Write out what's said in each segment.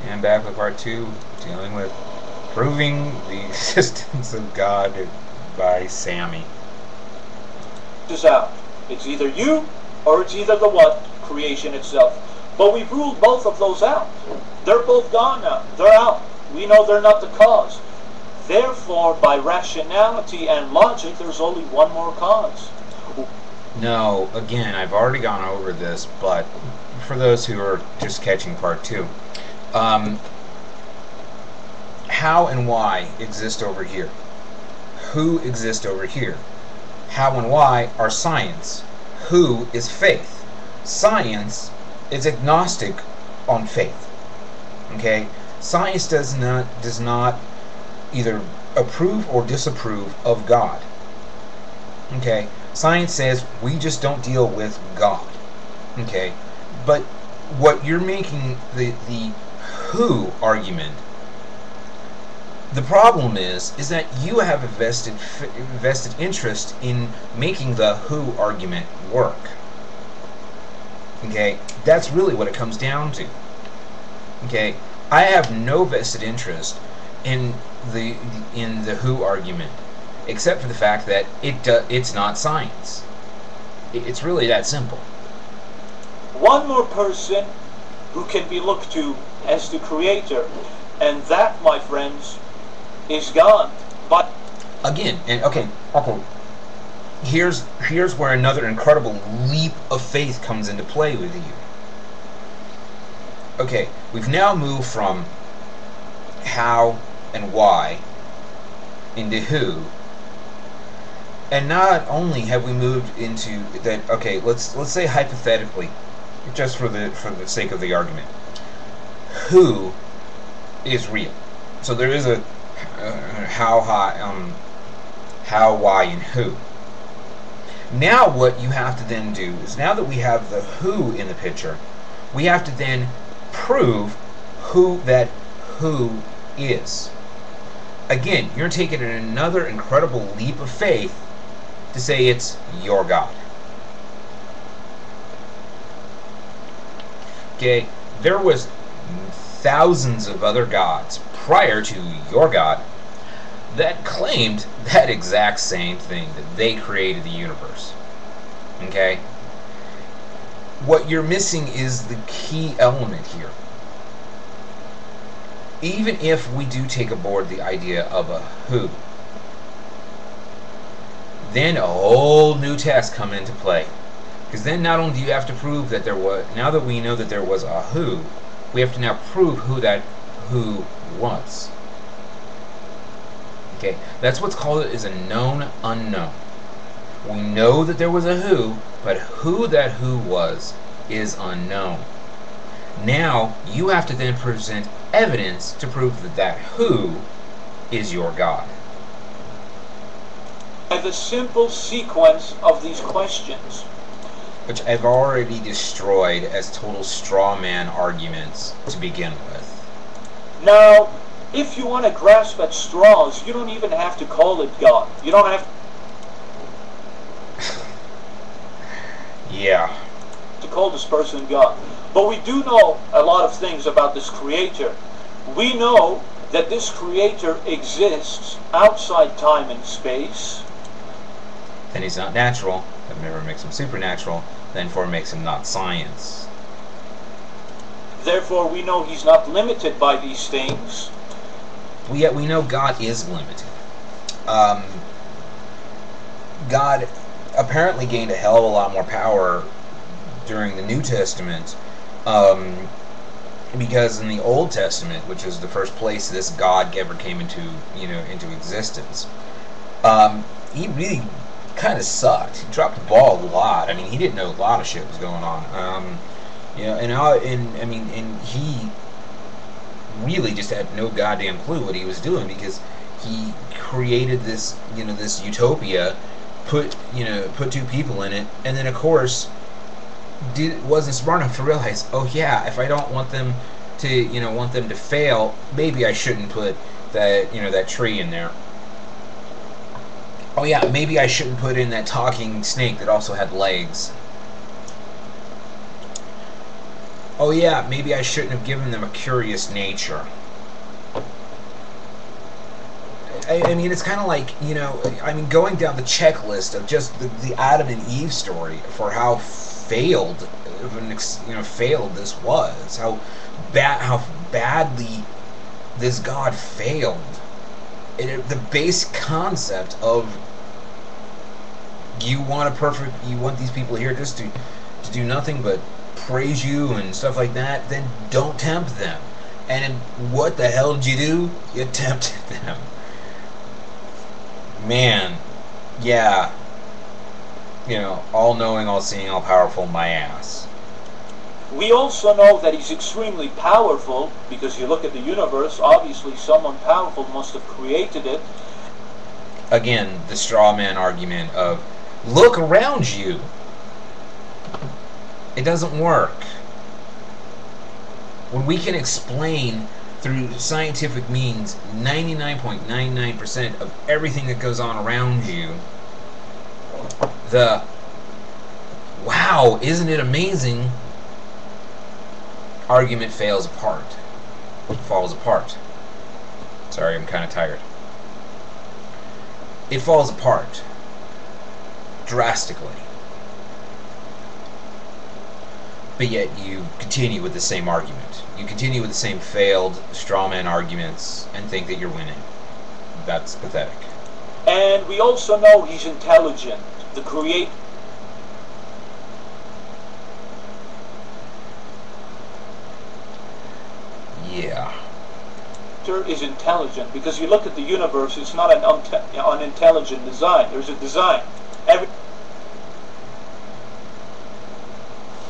And back with part 2, dealing with proving the existence of God by Sammy. Is out. It's either you or it's either the what? Creation itself. But we've ruled both of those out. They're both gone now. They're out. We know they're not the cause. Therefore, by rationality and logic, there's only one more cause. No, again, I've already gone over this, but for those who are just catching part 2, how and why exist over here. Who exists over here? How and why are science. Who is faith? Science is agnostic on faith. Okay? Science does not either approve or disapprove of God. Okay? Science says we just don't deal with God. Okay? But what you're making the who argument, the problem is that you have a vested interest in making the who argument work. Okay? That's really what it comes down to. Okay? I have no vested interest in the who argument, except for the fact that it's not science. It's really that simple. One more person who can be looked to as the creator, and that, my friends, is God. But again, and okay. Here's where another incredible leap of faith comes into play with you. Okay, we've now moved from how and why into who, and not only have we moved into that. Okay, let's say hypothetically, just for the sake of the argument, who is real. So there is a how, why, and who. Now what you have to then do is, now that we have the who in the picture, we have to then prove who that who is. Again, you're taking another incredible leap of faith to say it's your God. Okay, there was thousands of other gods prior to your God that claimed that exact same thing, that they created the universe. Okay? What you're missing is the key element here. Even if we do take aboard the idea of a who, then a whole new test come into play. Because then not only do you have to prove that there was, now that we know that there was a who, we have to now prove who that who was. Okay, that's what's called is a known unknown. We know that there was a who, but who that who was is unknown. Now you have to then present evidence to prove that that who is your God. by the simple sequence of these questions, Which I've already destroyed as total straw man arguments to begin with. now, if you want to grasp at straws, you don't even have to call it God. You don't have Yeah. to call this person God. But we do know a lot of things about this creator. We know that this creator exists outside time and space. Then he's not natural. That never makes him supernatural. Then therefore makes him not science. Therefore, we know he's not limited by these things. Yet we know God is limited. God apparently gained a hell of a lot more power during the New Testament, because in the Old Testament, which is the first place this God ever came into existence, he really kind of sucked. He dropped the ball a lot. I mean, he didn't know a lot of shit was going on. And he really just had no goddamn clue what he was doing, because he created this utopia, put two people in it, and then of course wasn't smart enough to realize, oh yeah, if I don't want them to fail, maybe I shouldn't put that tree in there. Oh yeah, maybe I shouldn't put in that talking snake that also had legs. oh yeah, maybe I shouldn't have given them a curious nature. I mean, it's kind of like, you know, I mean, going down the checklist of just the Adam and Eve story for how failed, failed this was, how badly this God failed. The base concept of you want these people here just to do nothing but praise you and stuff like that, then don't tempt them. And what the hell did you do? You tempted them. Man, yeah, all-knowing, all-seeing, all-powerful, my ass. We also know that he's extremely powerful, because you look at the universe, obviously someone powerful must have created it. Again, the straw man argument of, look around you. It doesn't work. When we can explain through scientific means 99.99% of everything that goes on around you, the wow, isn't it amazing argument falls apart. Sorry, I'm kind of tired. It falls apart drastically. But yet you continue with the same argument. You continue with the same failed straw man arguments and think that you're winning. That's pathetic. And we also know he's intelligent. The creator is intelligent, because you look at the universe, it's not an unintelligent design. There's a design.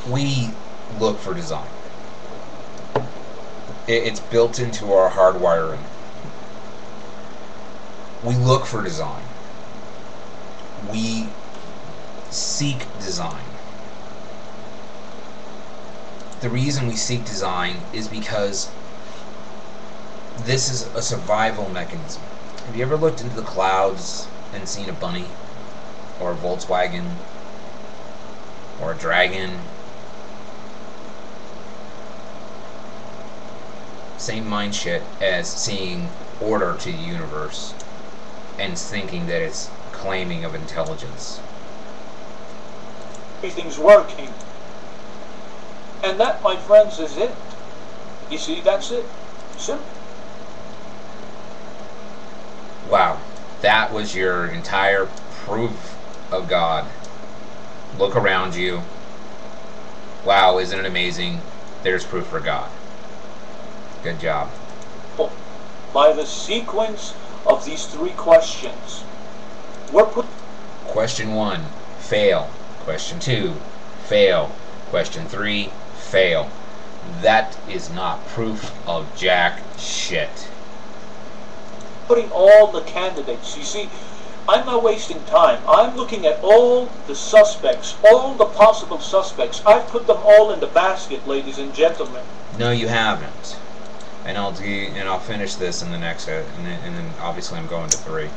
We look for design. It's built into our hardwiring. We look for design. We seek design. The reason we seek design is because this is a survival mechanism. Have you ever looked into the clouds and seen a bunny? Or a Volkswagen? Or a dragon? Same mind shit as seeing order to the universe and thinking that it's claiming of intelligence. Everything's working. And that, my friends, is it. You see, that's it. Simple. Wow, that was your entire proof of God. Look around you. Wow, isn't it amazing? There's proof for God. Good job. By the sequence of these three questions, we're put. Question 1, fail. Question 2, fail. Question 3, fail. That is not proof of jack shit. Putting all the candidates. You see, I'm not wasting time. I'm looking at all the suspects, all the possible suspects. I've put them all in the basket, ladies and gentlemen. No, you haven't. And I'll finish this in the next, and then obviously I'm going to 3.